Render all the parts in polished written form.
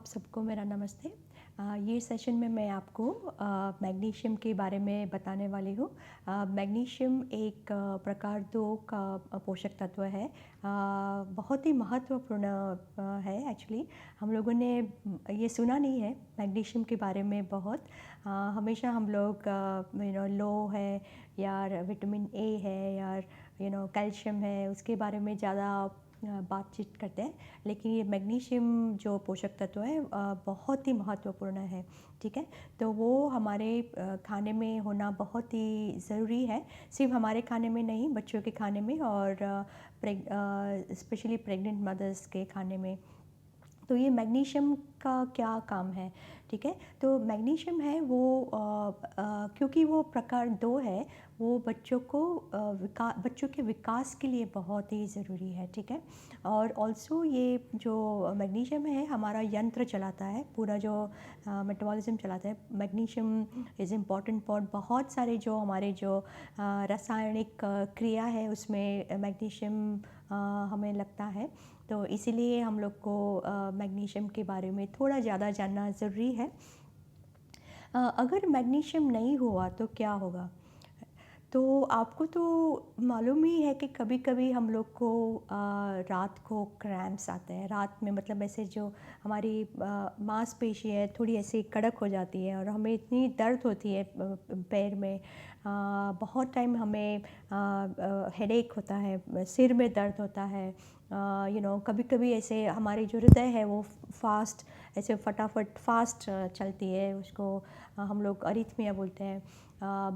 आप सबको मेरा नमस्ते। ये सेशन में मैं आपको मैग्नीशियम के बारे में बताने वाली हूँ। मैग्नीशियम एक प्रकार 2 का पोषक तत्व है। बहुत ही महत्वपूर्ण है एक्चुअली। हम लोगों ने ये सुना नहीं है मैग्नीशियम के बारे में बहुत। हमेशा हम लोग लो है या विटामिन ए है या कैल्शियम है, उसके बारे में ज़्यादा बातचीत करते हैं। लेकिन ये मैग्नीशियम जो पोषक तत्व है बहुत ही महत्वपूर्ण है। ठीक है, तो वो हमारे खाने में होना बहुत ही ज़रूरी है। सिर्फ हमारे खाने में नहीं, बच्चों के खाने में और स्पेशली प्रेग्नेंट मदर्स के खाने में। तो ये मैग्नीशियम का क्या काम है? ठीक है, तो मैग्नीशियम है वो क्योंकि वो प्रकार 2 है, वो बच्चों को बच्चों के विकास के लिए बहुत ही ज़रूरी है। ठीक है, और ऑल्सो ये जो मैग्नीशियम है हमारा यंत्र चलाता है, पूरा जो मेटाबॉलिज्म चलाता है। मैग्नीशियम इज़ इम्पॉर्टेंट फॉर बहुत सारे जो हमारे जो रासायनिक क्रिया है, उसमें मैग्नीशियम हमें लगता है। तो इसीलिए हम लोग को मैग्नीशियम के बारे में थोड़ा ज़्यादा जानना ज़रूरी है। अगर मैग्नीशियम नहीं हुआ तो क्या होगा? तो आपको तो मालूम ही है कि कभी-कभी हम लोग को रात को क्रैम्प्स आते हैं। रात में मतलब ऐसे जो हमारी मांसपेशी है थोड़ी ऐसे कड़क हो जाती है और हमें इतनी दर्द होती है पैर में। बहुत टाइम हमें हेडेक होता है, सिर में दर्द होता है। कभी-कभी ऐसे हमारी जो हृदय है वो फास्ट ऐसे फटाफट फास्ट चलती है, उसको हम लोग अरिथमिया बोलते हैं।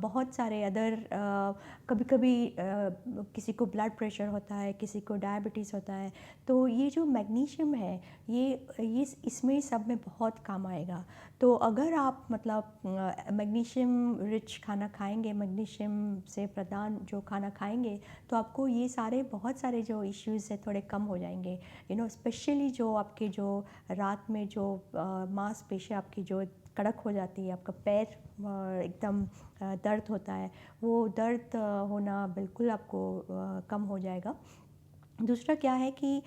बहुत सारे अदर कभी-कभी किसी को ब्लड प्रेशर होता है, किसी को डायबिटीज़ होता है। तो ये जो मैग्नीशियम है ये इसमें सब में बहुत काम आएगा। तो अगर आप मतलब मैग्नीशियम रिच खाना खाएंगे, मैग्नीशियम से प्रदान जो खाना खाएंगे, तो आपको ये सारे बहुत सारे जो इश्यूज़ है थोड़े कम हो जाएंगे। स्पेशली जो आपके जो रात में जो मांसपेशी आपकी जो कड़क हो जाती है, आपका पैर एकदम दर्द होता है, वो दर्द होना बिल्कुल आपको कम हो जाएगा। दूसरा क्या है कि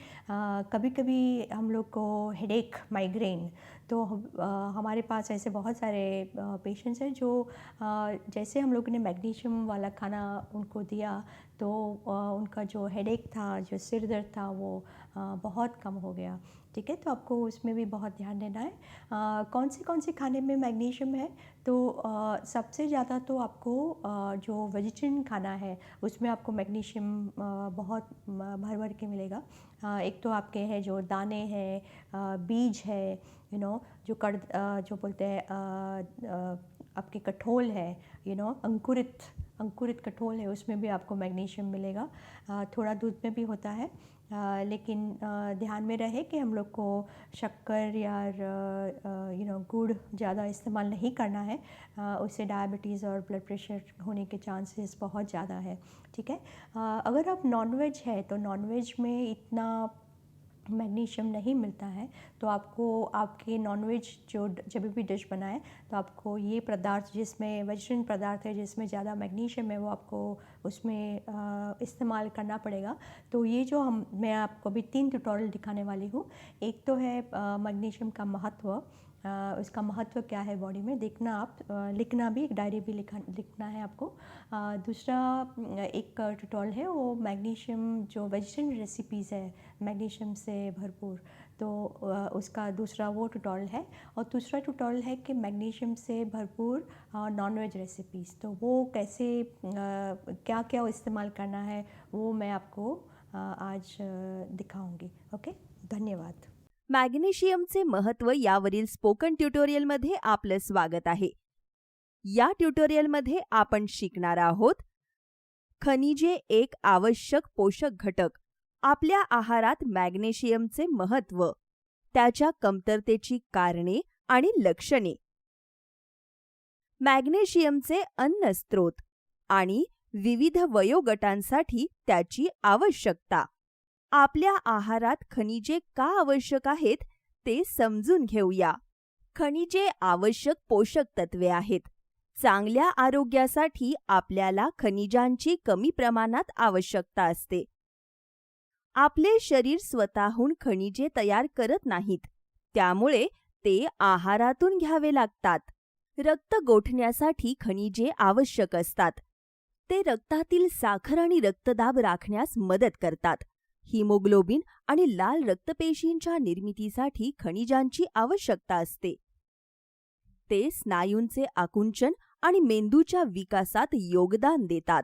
कभी-कभी हम लोग को हेडेक, माइग्रेन, तो हमारे पास ऐसे बहुत सारे पेशेंट्स हैं जो जैसे हम लोगों ने मैग्नीशियम वाला खाना उनको दिया तो उनका जो हेडेक था, जो सिर दर्द था, वो बहुत कम हो गया। ठीक है, तो आपको उसमें भी बहुत ध्यान देना है। कौन से खाने में मैग्नीशियम है? तो सबसे ज़्यादा तो आपको जो वेजिटेरियन खाना है उसमें आपको मैग्नीशियम बहुत भर के मिलेगा। एक तो आपके हैं जो दाने हैं, बीज है, जो बोलते हैं आपके कठोल है, अंकुरित कठोल है, उसमें भी आपको मैग्नीशियम मिलेगा। थोड़ा दूध में भी होता है। लेकिन ध्यान में रहे कि हम लोग को शक्कर या गुड़ ज़्यादा इस्तेमाल नहीं करना है। उससे डायबिटीज़ और ब्लड प्रेशर होने के चांसेस बहुत ज़्यादा है। ठीक है, अगर आप नॉनवेज है तो नॉनवेज में इतना मैग्नीशियम नहीं मिलता है, तो आपको आपके नॉनवेज जो जब भी डिश बनाए तो आपको ये पदार्थ जिसमें वेजिटेरियन पदार्थ है जिसमें ज़्यादा मैग्नीशियम है वो आपको उसमें इस्तेमाल करना पड़ेगा। तो ये जो मैं आपको अभी 3 ट्यूटोरियल दिखाने वाली हूँ। एक तो है मैग्नीशियम का महत्व, उसका महत्व क्या है बॉडी में, देखना आप, लिखना भी, एक डायरी भी लिखना है आपको। दूसरा एक ट्यूटोरियल है वो मैग्नीशियम जो वेजिटेरियन रेसिपीज़ है मैग्नीशियम से भरपूर, तो उसका दूसरा वो ट्यूटोरियल है। और दूसरा ट्यूटोरियल है कि मैग्नीशियम से भरपूर नॉनवेज रेसिपीज़, तो वो कैसे क्या क्या इस्तेमाल करना है वो मैं आपको आज दिखाऊंगी। ओके, धन्यवाद। मॅग्नेशियमचे महत्त्व यावरील स्पोकन ट्युटोरियलमध्ये आपलं स्वागत आहे. या ट्युटोरियलमध्ये आपण शिकणार आहोत खनिजे एक आवश्यक पोषक घटक. आपल्या आहारात मॅग्नेशियमचे महत्त्व, त्याच्या कमतरतेची कारणे आणि लक्षणे. मॅग्नेशियमचे अन्न स्त्रोत आणि विविध वयोगटांसाठी त्याची आवश्यकता. आपल्या आहारात खनिजे का आवश्यक आहेत ते समजून घेऊया. खनिजे आवश्यक पोषक तत्वे आहेत. चांगल्या आरोग्यासाठी आपल्याला खनिजांची कमी प्रमाणात आवश्यकता असते. आपले शरीर स्वतःहून खनिजे तयार करत नाहीत, त्यामुळे ते आहारातून घ्यावे लागतात. रक्त गोठण्यासाठी खनिजे आवश्यक असतात. ते रक्तातील साखर आणि रक्तदाब राखण्यास मदत करतात. हिमोग्लोबिन आणि लाल रक्तपेशींच्या निर्मितीसाठी खनिजांची आवश्यकता असते. ते स्नायूंचे आकुंचन आणि मेंदूच्या विकासात योगदान देतात.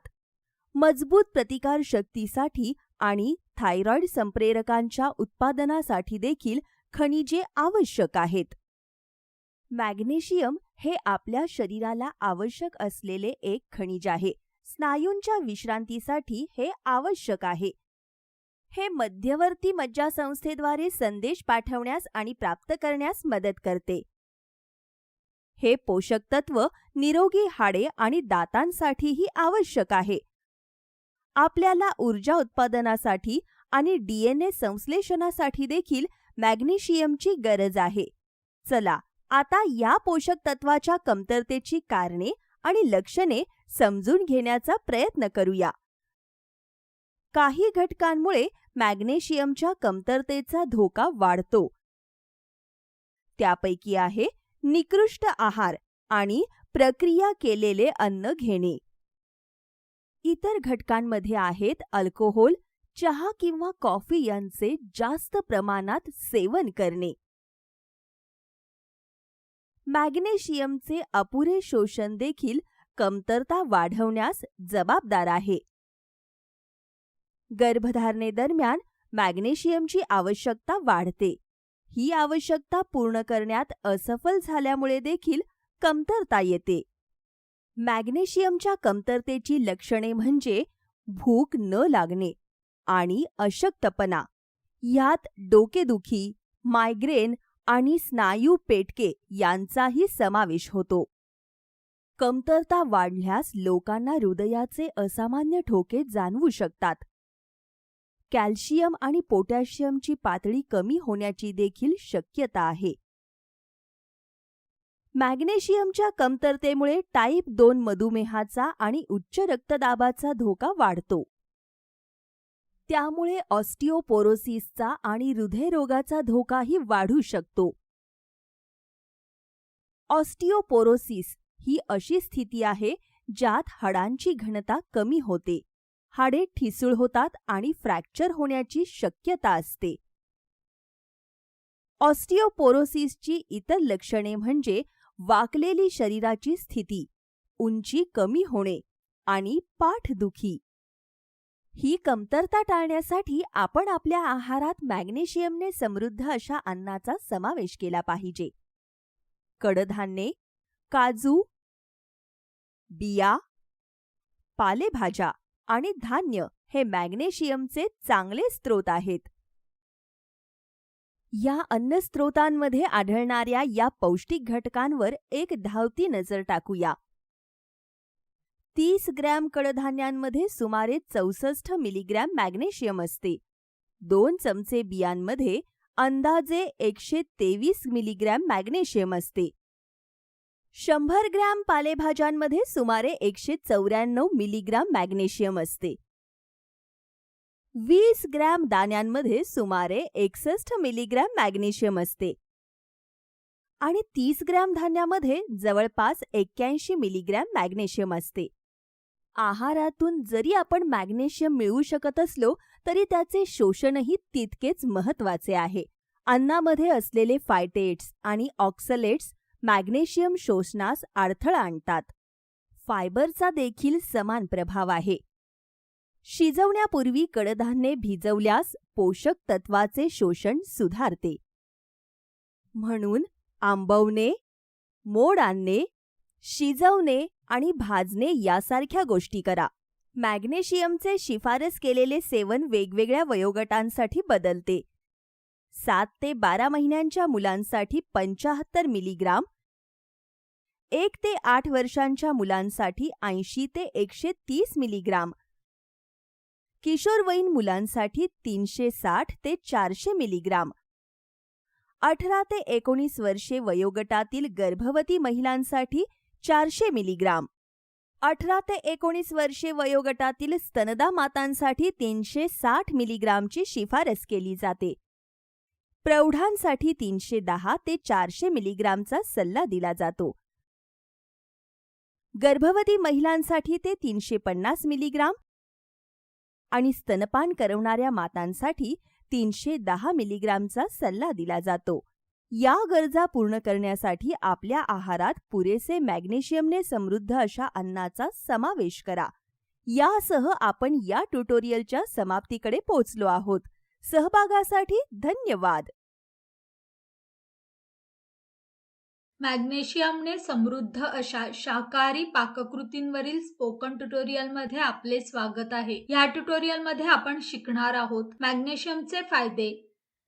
मजबूत प्रतिकारशक्तीसाठी आणि थायरॉईड संप्रेरकांच्या उत्पादनासाठी देखील खनिजे आवश्यक आहेत. मॅग्नेशियम हे आपल्या शरीराला आवश्यक असलेले एक खनिज आहे. स्नायूंच्या विश्रांतीसाठी हे आवश्यक आहे. हे मध्यवर्ती मज्जासंस्थेद्वारे संदेश पाठवण्यास आणि प्राप्त करण्यास मदत करते. हे पोषक तत्व निरोगी हाडे आणि दातांसाठीही आवश्यक आहे. आपल्याला ऊर्जा उत्पादनासाठी आणि DNA संश्लेषणासाठी देखील मॅग्नेशियमची गरज आहे. चला आता या पोषक तत्वाच्या कमतरतेची कारणे आणि लक्षणे समजून घेण्याचा प्रयत्न करूया. काही घटकांमुळे मॅग्नेशियमच्या कमतरतेचा धोका वाढतो. त्यापैकी आहे निकृष्ट आहार आणि प्रक्रिया केलेले अन्न घेणे. इतर घटकांमध्ये आहेत अल्कोहोल, चहा किंवा कॉफी यांचे जास्त प्रमाणात सेवन करणे. मॅग्नेशियमचे अपुरे शोषण देखील कमतरता वाढवण्यास जबाबदार आहे. गर्भधारणेदरम्यान मॅग्नेशियमची आवश्यकता वाढते. ही आवश्यकता पूर्ण करण्यात असफल झाल्यामुळे देखील कमतरता येते. मॅग्नेशियमच्या कमतरतेची लक्षणे म्हणजे भूक न लागणे आणि अशक्तपणा. यात डोकेदुखी, मायग्रेन आणि स्नायू पेटके यांचाही समावेश होतो. कमतरता वाढल्यास लोकांना हृदयाचे असामान्य ठोके जाणवू शकतात. कॅल्शियम आणि पोटॅशियमची पातळी कमी होण्याची देखील शक्यता आहे. मॅग्नेशियमच्या कमतरतेमुळे टाईप 2 मधुमेहाचा आणि उच्च रक्तदाबाचा धोका वाढतो. त्यामुळे ऑस्टिओपोरोसिसचा आणि हृदयरोगाचा धोकाही वाढू शकतो. ऑस्टिओपोरोसिस ही अशी स्थिती आहे ज्यात हाडांची घनता कमी होते, हाडे ठिसूळ होतात आणि फ्रॅक्चर होण्याची शक्यता असते. ऑस्टिओपोरोसिसची इतर लक्षणे म्हणजे वाकलेली शरीराची स्थिती, उंची कमी होणे आणि पाठदुखी. ही कमतरता टाळण्यासाठी आपण आपल्या आहारात मॅग्नेशियमने समृद्ध अशा अन्नाचा समावेश केला पाहिजे. कडधान्ये, काजू, बिया, पालेभाज्या आणि धान्य हे मॅग्नेशियमचे चांगले स्रोत आहेत. या अन्नस्रोतांमध्ये आढळणाऱ्या या पौष्टिक घटकांवर एक धावती नजर टाकूया. 30 ग्रॅम कडधान्यांमध्ये सुमारे 64 मिलीग्रॅम मॅग्नेशियम असते. 2 चमचे बियांमध्ये अंदाजे 123 मिलीग्रॅम मॅग्नेशियम असते. 100 ग्रॅम पालेभाज्यांमध्ये सुमारे 194 मिलीग्रॅम मॅग्नेशियम असते. 20 ग्रॅम दाण्यांमध्ये सुमारे 61 मिलीग्रॅम मॅग्नेशियम असते. आणि 30 ग्रॅम धान्यामध्ये जवळपास 81 मिलीग्रॅम मॅग्नेशियम असते. आहारातून जरी आपण मॅग्नेशियम मिळवू शकत असलो तरी त्याचे शोषणही तितकेच महत्त्वाचे आहे. अन्नामध्ये असलेले फायटेट्स आणि ऑक्सलेट्स मॅग्नेशियम शोषणास अडथळा आणतात. फायबरचा देखील समान प्रभाव आहे. शिजवण्यापूर्वी कडधान्ये भिजवल्यास पोषक तत्वाचे शोषण सुधारते. म्हणून आंबवणे, मोड आणणे, शिजवणे आणि भाजणे यासारख्या गोष्टी करा. मॅग्नेशियमचे शिफारस केलेले सेवन वेगवेगळ्या वयोगटांसाठी बदलते. 7 ते 12 महिन्यांच्या मुलांसाठी 75 मिलीग्राम, 1 ते 8 वर्षांच्या मुलांसाठी 80 ते 130 मिलीग्राम, किशोरवयीन मुलांसाठी 360 ते 400 मिलीग्राम, 18 ते 19 वर्षे वयोगटातील गर्भवती महिलांसाठी 400 मिलीग्राम, 18 ते 19 वर्षे वयोगटातील स्तनदा मातांसाठी 360 मिलीग्रामची शिफारस केली जाते. प्रौढांसाठी 310 ते 400 मिलीग्रामचा सल्ला दिला जातो. गर्भवती महिलांसाठी ते 350 मिलीग्राम आणि स्तनपान करवणाऱ्या मातांसाठी 310 मिलीग्रामचा सल्ला दिला जातो. या गरजा पूर्ण करण्यासाठी आपल्या आहारात पुरेसे मॅग्नेशियमने समृद्ध अशा अन्नाचा समावेश करा. यासह आपण या ट्युटोरियलच्या समाप्तीकडे पोहोचलो आहोत. सहभागासाठी धन्यवाद. मॅग्नेशियमने समृद्ध अशा शाकाहारी पाककृतींवरील स्पोकन ट्युटोरियलमध्ये आपले स्वागत आहे. या ट्युटोरियलमध्ये आपण शिकणार आहोत मॅग्नेशियमचे फायदे,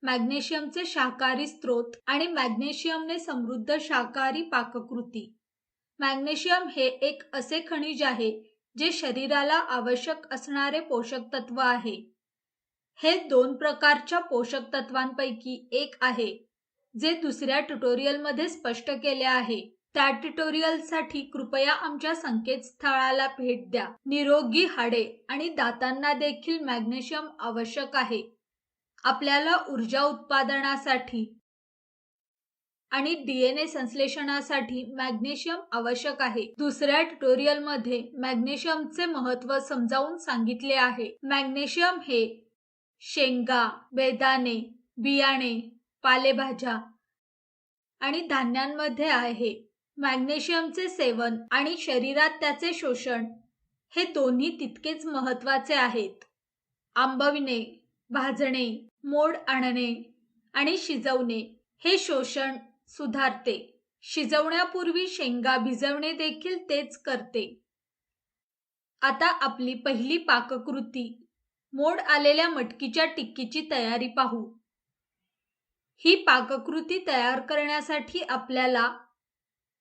मॅग्नेशियमचे शाकाहारी स्रोत आणि मॅग्नेशियमने समृद्ध शाकाहारी पाककृती. मॅग्नेशियम हे एक असे खनिज आहे जे शरीराला आवश्यक असणारे पोषक तत्व आहे. हे 2 प्रकारच्या पोषक तत्वांपैकी एक आहे जे दुसऱ्या ट्युटोरियलमध्ये स्पष्ट केले आहे. त्या ट्युटोरियलसाठी कृपया आमच्या संकेतस्थळाला भेट द्या. निरोगी हाडे आणि दातांना देखील मॅग्नेशियम आवश्यक आहे. आपल्याला ऊर्जा उत्पादनासाठी आणि DNA संश्लेषणासाठी मॅग्नेशियम आवश्यक आहे. दुसऱ्या ट्युटोरियलमध्ये मॅग्नेशियमचे महत्त्व समजावून सांगितले आहे. मॅग्नेशियम हे शेंगा, बेदाणे, बियाणे, पालेभाज्या आणि धान्यांमध्ये आहे. मॅग्नेशियमचे सेवन आणि शरीरात त्याचे शोषण हे दोन्ही तितकेच महत्त्वाचे आहेत. आंबविणे, भाजणे, मोड आणणे आणि शिजवणे हे शोषण सुधारते. शिजवण्यापूर्वी शेंगा भिजवणे देखील तेच करते. आता आपली पहिली पाककृती मोड आलेल्या मटकीच्या टिक्कीची तयारी पाहू. ही पाककृती तयार करण्यासाठी आपल्याला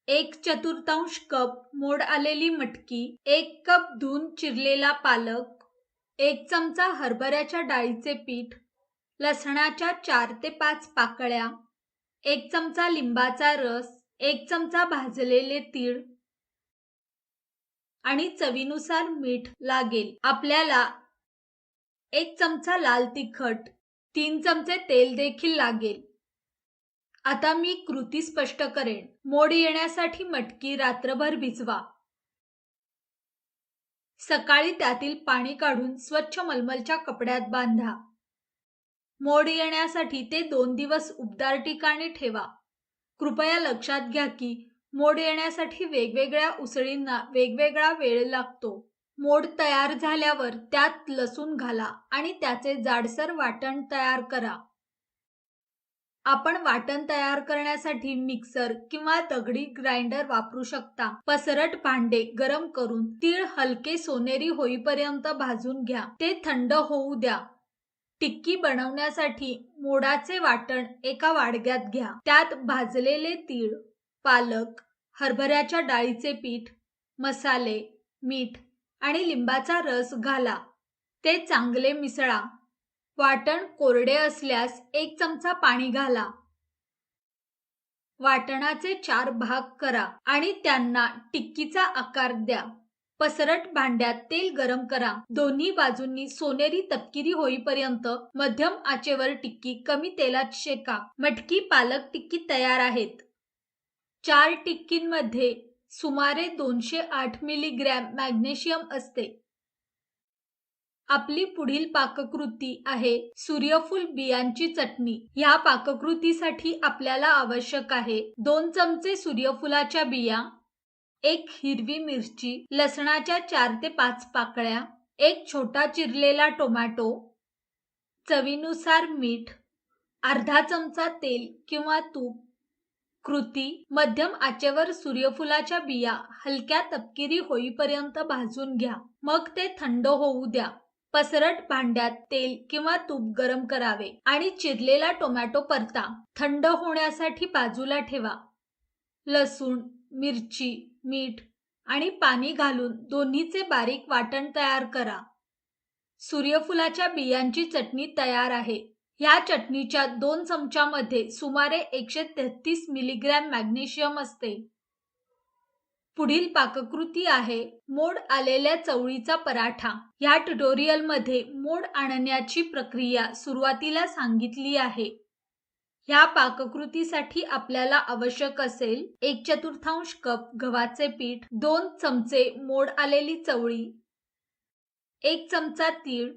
1/4 कप मोड आलेली मटकी, 1 कप धुवून चिरलेला पालक, 1 चमचा हरभऱ्याच्या डाळीचे पीठ, लसणाच्या 4 ते 5 पाकळ्या, 1 चमचा लिंबाचा रस, 1 चमचा भाजलेले तीळ आणि चवीनुसार मीठ लागेल. आपल्याला 1 चमचा लाल तिखट, 3 चमचे तेल देखील लागेल. आता मी कृती स्पष्ट करेन. मोड येण्यासाठी मटकी रात्रभर भिजवा. सकाळी त्यातील पाणी काढून स्वच्छ मलमलच्या कपड्यात बांधा. मोड येण्यासाठी ते 2 दिवस उबदार ठिकाणी ठेवा. कृपया लक्षात घ्या की मोड येण्यासाठी वेगवेगळ्या उसळींना वेगवेगळा वेळ लागतो. मोड तयार झाल्यावर त्यात लसूण घाला आणि त्याचे जाडसर वाटण तयार करा. आपण वाटण तयार करण्यासाठी मिक्सर किंवा दगडी ग्राइंडर वापरू शकता. पसरट भांडे गरम करून तीळ हलके सोनेरी होईपर्यंत भाजून घ्या. ते थंड होऊ द्या. टिक्की बनवण्यासाठी मोडाचे वाटण एका वाडग्यात घ्या. त्यात भाजलेले तीळ, पालक, हरभऱ्याच्या डाळीचे पीठ, मसाले, मीठ आणि लिंबाचा रस घाला. ते चांगले मिसळा. वाटण कोरडे असल्यास 1 चमचा पाणी घाला. वाटणाचे 4 भाग करा आणि त्यांना टिक्कीचा आकार द्या. पसरट भांड्यात तेल गरम करा. दोन्ही बाजूंनी सोनेरी तपकिरी होईपर्यंत मध्यम आचेवर टिक्की कमी तेलात शेका. मटकी पालक टिक्की तयार आहेत. 4 टिक्कींमध्ये सुमारे 208 मिलीग्रॅम मॅग्नेशियम असते. आपली पुढील पाककृती आहे सूर्यफूल बियांची चटणी. या पाककृतीसाठी आपल्याला आवश्यक आहे 2 चमचे सूर्यफुलाच्या बिया, 1 हिरवी मिरची, लसणाच्या 4 ते 5 पाकळ्या, 1 छोटा चिरलेला टोमॅटो, चवीनुसार मीठ, अर्धा चमचा तेल किंवा तूप. कृती: मध्यम आचेवर सूर्यफुलाच्या बिया हलक्या तपकिरी होईपर्यंत भाजून घ्या. मग ते थंड होऊ द्या. पसरट भांड्यात तेल किंवा तूप गरम करावे आणि चिरलेला टोमॅटो परता. थंड होण्यासाठी बाजूला ठेवा. लसूण, मिरची, मीठ आणि पाणी घालून दोन्हीचे बारीक वाटण तयार करा. सूर्यफुलाच्या बियांची चटणी तयार आहे. या चटणीच्या 2 चमच्यामध्ये सुमारे 133 मिलीग्रॅम मॅग्नेशियम असते. पुढील पाककृती आहे मोड आलेल्या चवळीचा पराठा. या ट्युटोरियलमध्ये मोड आणण्याची प्रक्रिया सुरुवातीला सांगितली आहे. ह्या पाककृतीसाठी आपल्याला आवश्यक असेल 1/4 कप गव्हाचे पीठ, 2 चमचे मोड आलेली चवळी, 1 चमचा तीळ,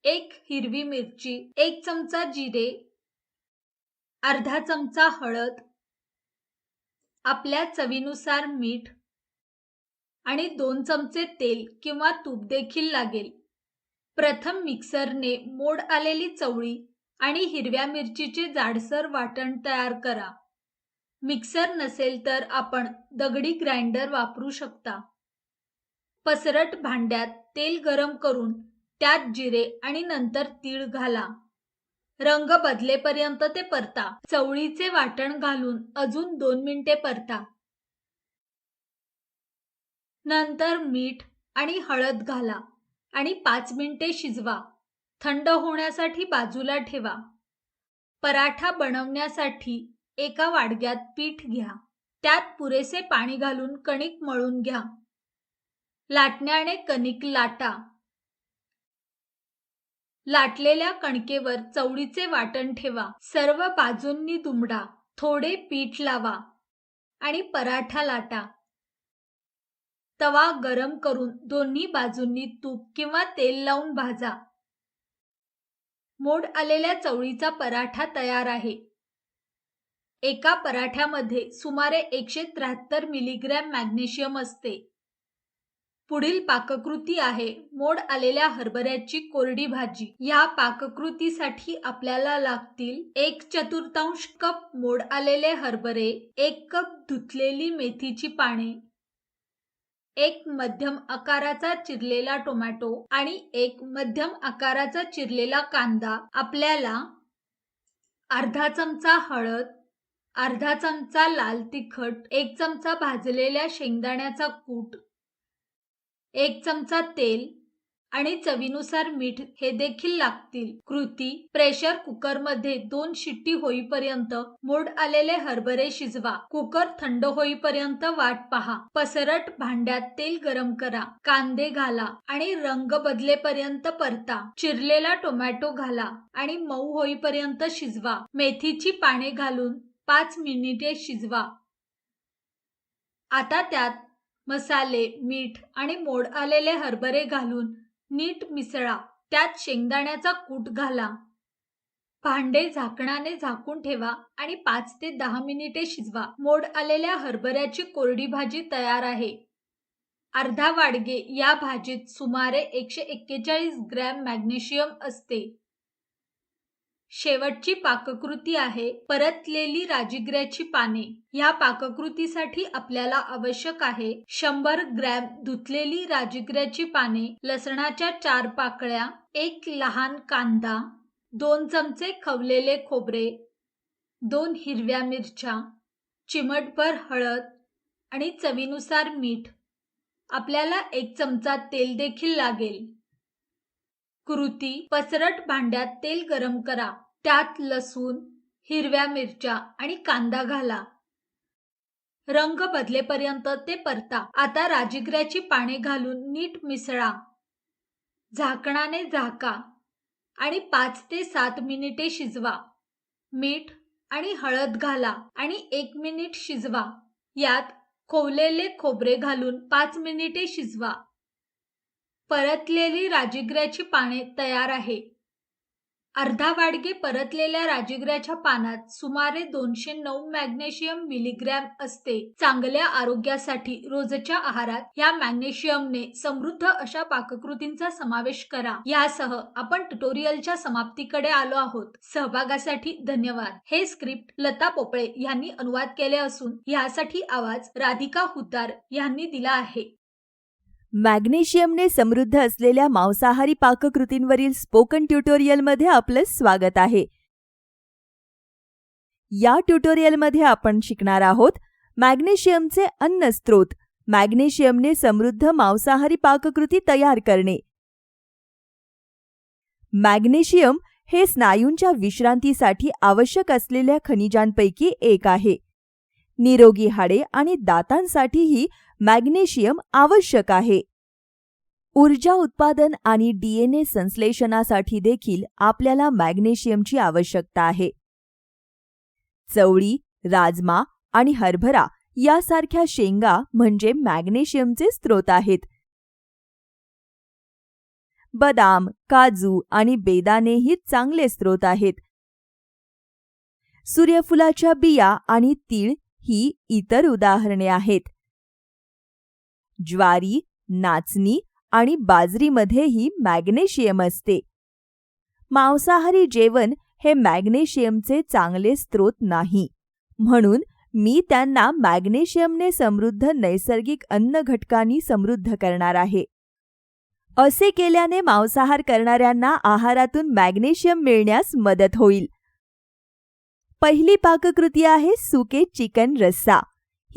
1 हिरवी मिरची, 1 चमचा जिरे, अर्धा चमचा हळद, आपल्या चवीनुसार मीठ आणि 2 चमचे तेल किंवा तूप देखील लागेल. प्रथम मिक्सरने मोड आलेली चवळी आणि हिरव्या मिरचीचे जाडसर वाटण तयार करा. मिक्सर नसेल तर आपण दगडी ग्राइंडर वापरू शकता. पसरट भांड्यात तेल गरम करून त्यात जिरे आणि नंतर तीळ घाला. रंग बदलेपर्यंत ते परता. चवळीचे वाटण घालून अजून 2 मिनिटे परता. नंतर मीठ आणि हळद घाला आणि 5 मिनिटे शिजवा. थंड होण्यासाठी बाजूला ठेवा. पराठा बनवण्यासाठी एका वाडग्यात पीठ घ्या. त्यात पुरेसे पाणी घालून कणिक मळून घ्या. लाटण्याने कणिक लाटा. लाटलेल्या कणकेवर चवळीचे वाटण ठेवा. सर्व बाजूंनी दुमडा. थोडे पीठ लावा आणि पराठा लाटा. तवा गरम करून दोन्ही बाजूंनी तूप किंवा तेल लावून भाजा. मोड आलेल्या चवळीचा पराठा तयार आहे. एका पराठ्यामध्ये सुमारे 173 मिलीग्रॅम मॅग्नेशियम असते. पुढील पाककृती आहे मोड आलेल्या हरभऱ्याची कोरडी भाजी. या पाककृतीसाठी आपल्याला लागतील 1/4 कप मोड आलेले हरभरे, 1 कप धुतलेली मेथीची पाने, 1 मध्यम आकाराचा चिरलेला टोमॅटो आणि 1 मध्यम आकाराचा चिरलेला कांदा. आपल्याला अर्धा चमचा हळद, अर्धा चमचा लाल तिखट, 1 चमचा भाजलेल्या शेंगदाण्याचा कूट, 1 चमचा तेल आणि चवीनुसार मीठ हे देखील लागतील. कृती: प्रेशर कुकरमध्ये 2 शिट्टी होईपर्यंत मोड आलेले हरभरे शिजवा. कुकर थंड होईपर्यंत वाट पहा. पसरट भांड्यात तेल गरम करा. कांदे घाला आणि रंग बदलेपर्यंत परता. चिरलेला टोमॅटो घाला आणि मऊ होईपर्यंत शिजवा. मेथीची पाने घालून 5 मिनिटे शिजवा. आता त्यात मसाले, मीठ आणि मोड आलेले हरभरे घालून नीट मिसळा. त्यात शेंगदाण्याचा कूट घाला. भांडे झाकणाने झाकून ठेवा आणि 5 ते 10 मिनिटे शिजवा. मोड आलेल्या हरभऱ्याची कोरडी भाजी तयार आहे. अर्धा वाडगे या भाजीत सुमारे 141 ग्रॅम मॅग्नेशियम असते. शेवटची पाककृती आहे परतलेली राजगिऱ्याची पाने. या पाककृतीसाठी आपल्याला आवश्यक आहे 100 ग्रॅम धुतलेली राजगिऱ्याची पाने, लसणाच्या 4 पाकळ्या, 1 लहान कांदा, 2 चमचे खवलेले खोबरे, 2 हिरव्या मिरच्या, चिमटभर हळद आणि चवीनुसार मीठ. आपल्याला 1 चमचा तेल देखील लागेल. कृती: पसरट भांड्यात तेल गरम करा. त्यात लसूण, हिरव्या मिरच्या आणि कांदा घाला. रंग बदलेपर्यंत ते परता. आता राजगिऱ्याची पाने घालून नीट मिसळा. झाकणाने झाका आणि 5 ते 7 मिनिटे शिजवा. मीठ आणि हळद घाला आणि 1 मिनिट शिजवा. यात खोवलेले खोबरे घालून 5 मिनिटे शिजवा. परतलेली राजगिऱ्याची पाने तयार आहे. अर्धा वाडगे परतलेल्या राजगिऱ्याच्या पानात सुमारे 209 मॅग्नेशियम मिलीग्रॅम असते. चांगल्या आरोग्यासाठी रोजच्या आहारात या मॅग्नेशियमने समृद्ध अशा पाककृतींचा समावेश करा. यासह आपण ट्युटोरियलच्या समाप्तीकडे आलो आहोत. सहभागासाठी धन्यवाद. हे स्क्रिप्ट लता पोपळे यांनी अनुवाद केले असून यासाठी आवाज राधिका हुतार यांनी दिला आहे. मॅग्नेशियमने समृद्ध असलेल्या मांसाहारी पाककृतींवरील स्पोकन ट्युटोरियलमध्ये आपलं स्वागत आहे. या ट्युटोरियलमध्ये आपण शिकणार आहोत मॅग्नेशियमचे अन्न स्रोत, मॅग्नेशियमने समृद्ध मांसाहारी पाककृती तयार करणे. मॅग्नेशियम हे स्नायूंच्या विश्रांतीसाठी आवश्यक असलेल्या खनिजांपैकी एक आहे. निरोगी हाडे आणि दातांसाठीही मॅग्नेशियम आवश्यक आहे. ऊर्जा उत्पादन आणि DNA संश्लेषणासाठी देखील आपल्याला मॅग्नेशियमची आवश्यकता आहे. चवळी, राजमा आणि हरभरा यासारख्या शेंगा म्हणजे मॅग्नेशियमचे स्रोत आहेत. बदाम, काजू आणि बेदाणेही चांगले स्रोत आहेत. सूर्यफुलाच्या बिया आणि तीळ ही इतर उदाहरणे आहेत. ज्वारी, नाचणी आणि बाजरीमध्येही मॅग्नेशियम असते. मांसाहारी जेवण हे मॅग्नेशियमचे चांगले स्रोत नाही, म्हणून मी त्यांना मॅग्नेशियमने समृद्ध नैसर्गिक अन्न घटकांनी समृद्ध करणार आहे. असे केल्याने मांसाहार करणाऱ्यांना आहारातून मॅग्नेशियम मिळण्यास मदत होईल. पहिली पाककृती आहे सुके चिकन रस्सा.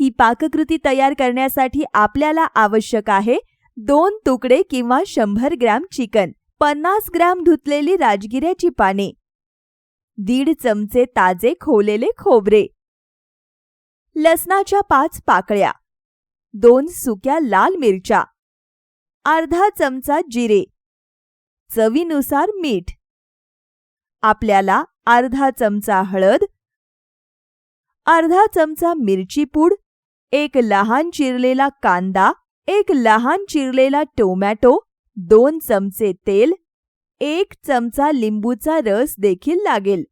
ही पाककृती तयार करण्यासाठी आपल्याला आवश्यक आहे 2 तुकडे किंवा 100 ग्रॅम चिकन, 50 ग्रॅम धुतलेली राजगिऱ्याची पाने, 1.5 चमचे ताजे खोवलेले खोबरे, लसणाच्या 5 पाकळ्या, 2 सुक्या लाल मिरच्या, अर्धा चमचा जिरे, चवीनुसार मीठ. आपल्याला अर्धा चमचा हळद, अर्धा चमचा मिरची पूड, 1 लहान चिरलेला कांदा, 1 लहान चिरलेला टोमॅटो, 2 चमचे तेल, 1 चमचा लिंबूचा रस देखील लागेल.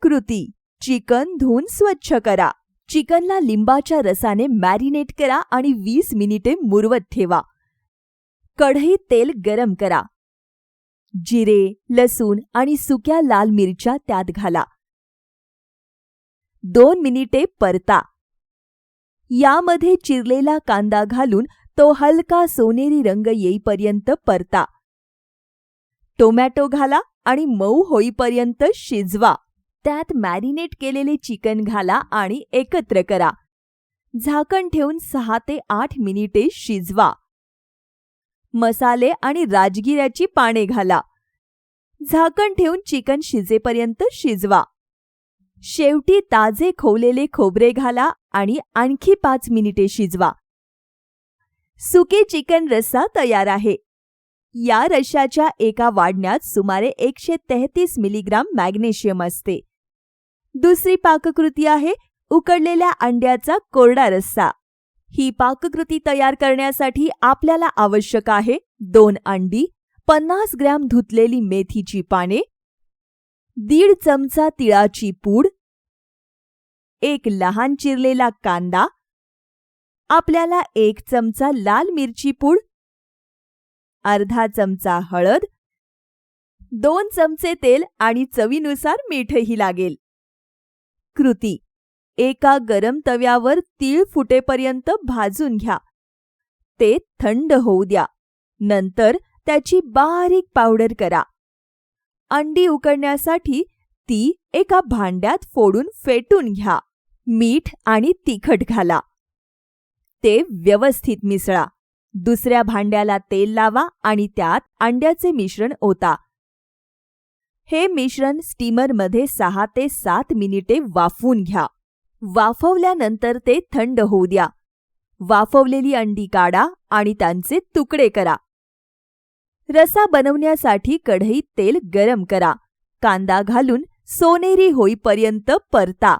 कृती: चिकन धुवून स्वच्छ करा. चिकनला लिंबाच्या रसाने मॅरिनेट करा आणि 20 मिनिटे मुरवत ठेवा. कढईत तेल गरम करा. जिरे, लसूण आणि सुक्या लाल मिरच्या त्यात घाला. 2 मिनिटे परता. यामध्ये चिरलेला कांदा घालून तो हलका सोनेरी रंग येईपर्यंत परता. टोमॅटो घाला आणि मऊ होईपर्यंत शिजवा. त्यात मॅरिनेट केलेले चिकन घाला आणि एकत्र करा. झाकण ठेवून 6 ते 8 मिनिटे शिजवा. मसाले आणि राजगिऱ्याची पाने घाला. झाकण ठेवून चिकन शिजेपर्यंत शिजवा. शेवटी ताजे खोवलेले खोबरे घाला आणि आणखी 5 मिनिटे शिजवा. सुके चिकन रस्सा तयार आहे. या रश्श्याच्या एका वाढण्यात सुमारे 133 मिलीग्राम मॅग्नेशियम असते. दुसरी पाककृती आहे उकडलेल्या अंड्याचा कोरडा रस्सा. ही पाककृती तयार करण्यासाठी आपल्याला आवश्यक आहे 2 अंडी, 50 ग्रॅम धुतलेली मेथीची पाने, 1.5 चमचा तिळाची पूड, 1 लहान चिरलेला कांदा, आपल्याला 1 चमचा लाल मिरची पूड, अर्धा चमचा हळद, 2 चमचे तेल आणि चवीनुसार मीठही लागेल. कृती: एका गरम तव्यावर तीळ फुटेपर्यंत भाजून घ्या. ते थंड होऊ द्या. नंतर त्याची बारीक पावडर करा. अंडी उकडण्यासाठी ती एका भांड्यात फोडून फेटून घ्या. मीठ आणि तिखट घाला. ते व्यवस्थित मिसळा. दुसऱ्या भांड्याला तेल लावा आणि त्यात अंड्याचे मिश्रण ओता. हे मिश्रण स्टीमरमध्ये 6 ते 7 मिनिटे वाफवून घ्या. वाफवल्यानंतर ते थंड होऊ द्या. वाफवलेली अंडी काढा आणि त्यांचे तुकडे करा. रस्सा बनवण्यासाठी कढईत तेल गरम करा. कांदा घालून सोनेरी होईपर्यंत परता.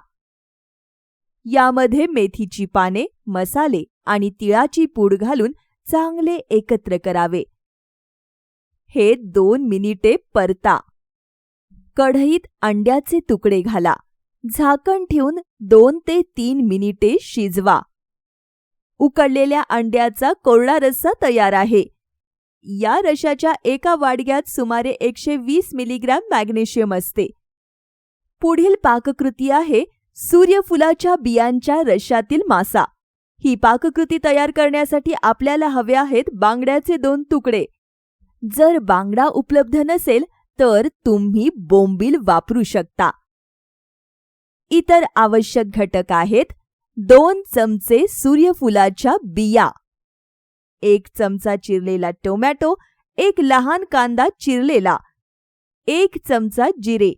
यामध्ये मेथीची पाने, मसाले आणि तिळाची पूड घालून चांगले एकत्र करावे. हे 2 मिनिटे परता. कढईत अंड्याचे तुकडे घाला. झाकण ठेवून 2 ते 3 मिनिटे शिजवा. उकडलेल्या अंड्याचा कोरडा रस्सा तयार आहे. या रश्श्याच्या एका वाडग्यात सुमारे 120 मिलीग्रॅम मॅग्नेशियम असते. पुढील पाककृती आहे सूर्यफुलाच्या बियांच्या रश्श्यातील मासा. ही पाककृती तयार करण्यासाठी आपल्याला हवे आहेत बांगड्याचे 2 तुकडे. जर बांगडा उपलब्ध नसेल तर तुम्ही बोंबील वापरू शकता. इतर आवश्यक घटक आहेत 2 चमचे सूर्यफुलाच्या बिया, 1 चमचा चिरलेला टोमॅटो, 1 लहान कांदा चिरलेला, 1 चमचा जिरे.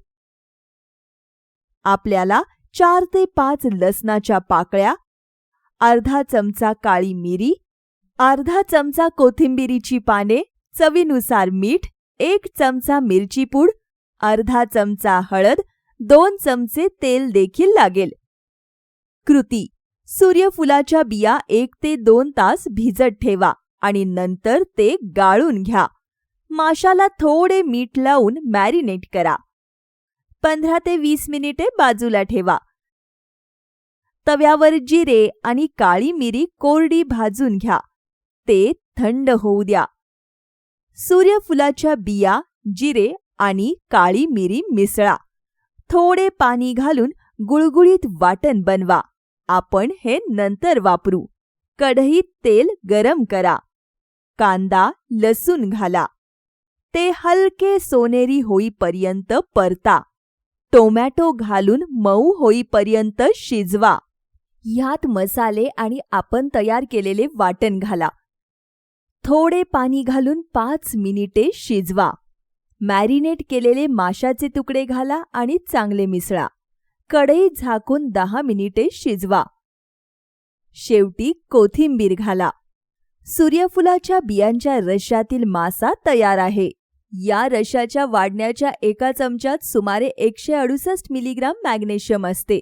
आपल्याला 4 ते 5 लसणाच्या पाकळ्या, अर्धा चमचा काळी मिरी, अर्धा चमचा कोथिंबिरीची पाने, चवीनुसार मीठ, 1 चमचा मिरची पूड, अर्धा चमचा हळद, 2 चमचे तेल देखील लागेल. कृती: सूर्यफुलाच्या बिया 1 ते 2 तास भिजत ठेवा आणि नंतर ते गाळून घ्या. माशाला थोडे मीठ लावून मॅरिनेट करा. 15 ते 20 मिनिटे बाजूला ठेवा. तव्यावर जिरे आणि काळी मिरी कोरडी भाजून घ्या. ते थंड होऊ द्या. सूर्यफुलाच्या बिया, जिरे आणि काळी मिरी मिसळा. थोडे पाणी घालून गुळगुळीत वाटण बनवा. आपण हे नंतर वापरू. कढईत तेल गरम करा. कांदा, लसूण घाला. ते हलके सोनेरी होईपर्यंत परता. टोमॅटो घालून मऊ होईपर्यंत शिजवा. ह्यात मसाले आणि आपण तयार केलेले वाटण घाला. थोडे पाणी घालून 5 मिनिटे शिजवा. मॅरिनेट केलेले माशाचे तुकडे घाला आणि चांगले मिसळा. कढईत झाकून 10 मिनिटे शिजवा. शेवटी कोथिंबीर घाला. सूर्यफुलाच्या बियांच्या रश्श्यातील मासा तयार आहे. या रश्श्याच्या वाढण्याच्या एका चमच्यात सुमारे 168 मिलीग्राम मॅग्नेशियम असते.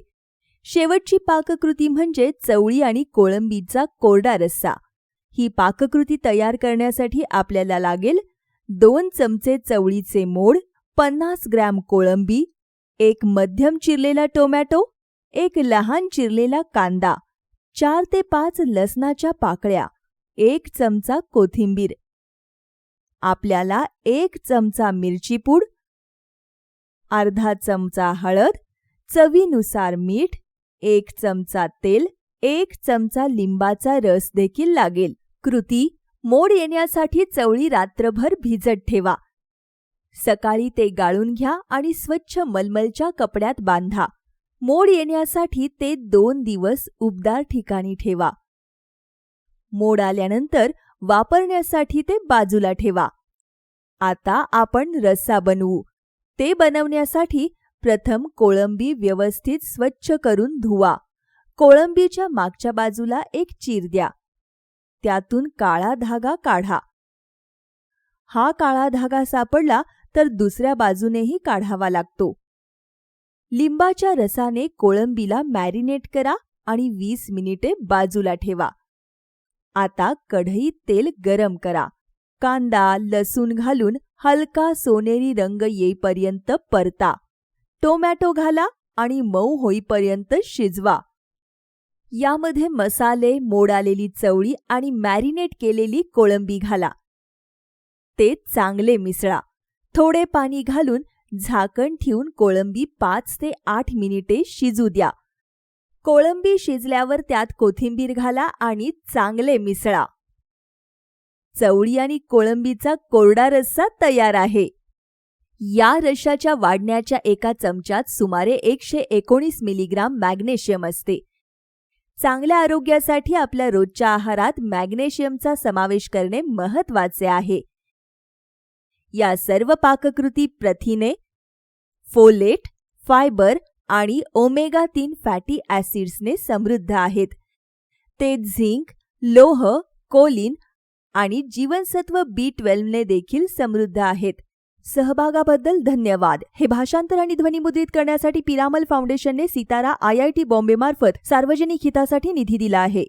शेवटची पाककृती म्हणजे चवळी आणि कोळंबीचा कोरडा रस्सा. ही पाककृती तयार करण्यासाठी आपल्याला लागेल 2 चमचे चवळीचे मोड, 50 ग्रॅम कोळंबी, 1 मध्यम चिरलेला टोमॅटो, 1 लहान चिरलेला कांदा, 4 ते 5 लसणाच्या पाकळ्या, 1 चमचा कोथिंबीर. आपल्याला 1 चमचा मिरची पूड, अर्धा चमचा हळद, चवीनुसार मीठ, 1 चमचा तेल, 1 चमचा लिंबाचा रस देखील लागेल. कृती: मोड येण्यासाठी चवळी रात्रभर भिजत ठेवा. सकाळी ते गाळून घ्या आणि स्वच्छ मलमलच्या कपड्यात बांधा. मोड येण्यासाठी ते 2 दिवस उबदार ठिकाणी ठेवा. मोड आल्यानंतर वापरण्यासाठी ते बाजूला ठेवा. आता आपण रस्सा बनवू. ते बनवण्यासाठी प्रथम कोळंबी व्यवस्थित स्वच्छ करून धुवा. कोळंबीच्या मागच्या बाजूला एक चीर द्या. त्यातून काळा धागा काढा. हा काळा धागा सापडला तर दुसऱ्या बाजूनेही काढावा लागतो. लिंबाच्या रसाने कोळंबीला मॅरिनेट करा आणि 20 मिनिटे बाजूला ठेवा. आता कढईत तेल गरम करा. कांदा, लसूण घालून हलका सोनेरी रंग येईपर्यंत परता. टोमॅटो घाला आणि मऊ होईपर्यंत शिजवा. यामध्ये मसाले, मोड आलेली चवळी आणि मॅरिनेट केलेली कोळंबी घाला. ते चांगले मिसळा. थोडे पाणी घालून झाकण ठेवून कोळंबी 5 ते 8 मिनिटे शिजू द्या. कोळंबी शिजल्यावर त्यात कोथिंबीर घाला आणि चांगले मिसळा. चवळी आणि कोळंबीचा कोरडा रस्सा तयार आहे. या रश्श्याच्या वाढण्याच्या एका चमच्यात सुमारे 119 मिलीग्राम मॅग्नेशियम असते. चांगल्या आरोग्यासाठी आपल्या रोजच्या आहारात मॅग्नेशियमचा समावेश करणे महत्त्वाचे आहे. या सर्व पाककृती प्रथिने, फोलेट, फायबर आणि ओमेगा 3 फॅटी ॲसिड्सने समृद्ध आहेत. ते झिंक, लोह, कोलिन आणि जीवनसत्व B12 ने देखील समृद्ध आहेत. सहभागाबद्दल धन्यवाद. हे भाषांतर आणि ध्वनिमुद्रित करण्यासाठी पिरामल फाउंडेशनने सितारा IIT बॉम्बे मार्फत सार्वजनिक हितासाठी निधी दिला आहे.